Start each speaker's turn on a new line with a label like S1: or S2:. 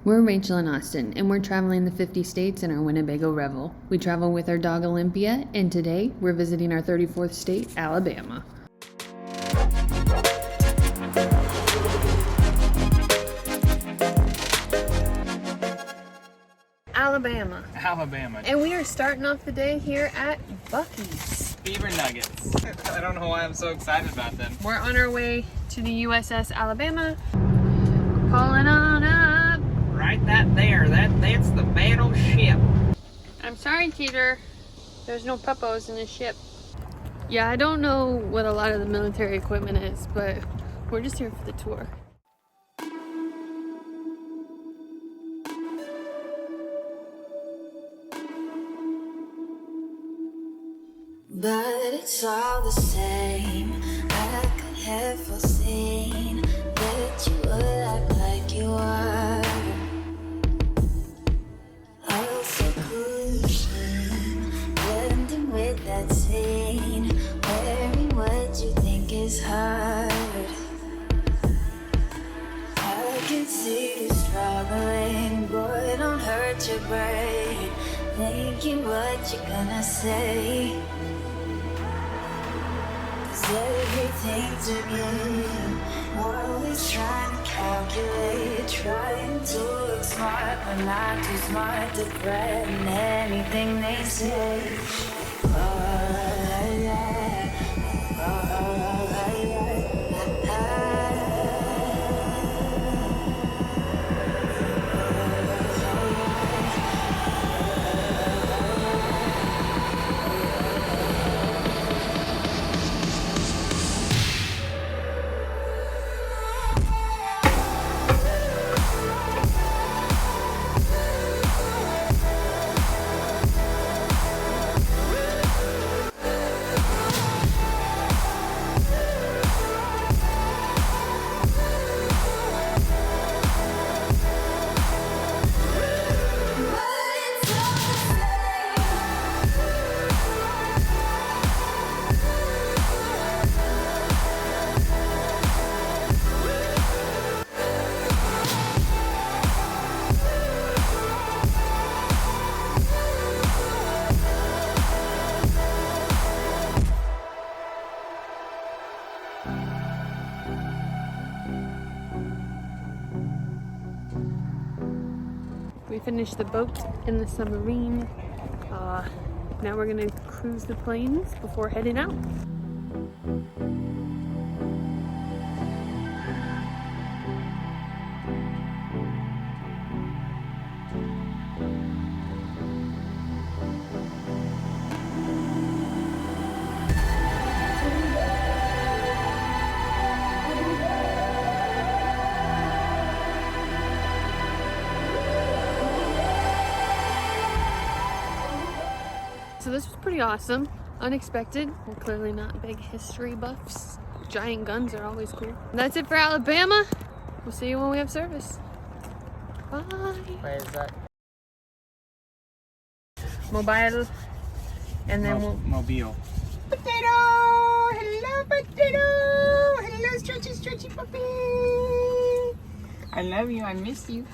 S1: We're Rachel and Austin, and we're traveling the 50 states in our Winnebago Revel. We travel with our dog Olympia, and today we're visiting our 34th state, Alabama. Alabama. And we are starting off the day here at Buc-ee's.
S2: Beaver nuggets. I don't know why I'm so excited about them.
S1: We're on our way to the U.S.S. Alabama. We're pulling on up.
S2: Right that's the Battleship.
S1: I'm sorry, Teeter. There's no puppos in this ship. Yeah, I don't know what a lot of the military equipment is, but we're just here for the tour.
S3: But it's all the same. I could have foreseen that you would act like you are. All seclusion, blending with that scene, wearing what you think is hard. I can see you struggling, boy, don't hurt your brain, thinking what you're gonna say. Everything's a game, always trying to calculate, trying to look smart, but not too smart to threaten anything they say.
S1: We finished the boat and the submarine. Now we're gonna cruise the plains before heading out. So this was pretty awesome, unexpected. We're clearly not big history buffs. Giant guns are always cool. And that's it for Alabama. We'll see you when we have service. Bye.
S2: Where is that?
S1: Mobile. And then we'll...
S2: Mobile.
S4: Potato! Hello, potato! Hello, stretchy puppy!
S2: I love you. I miss you.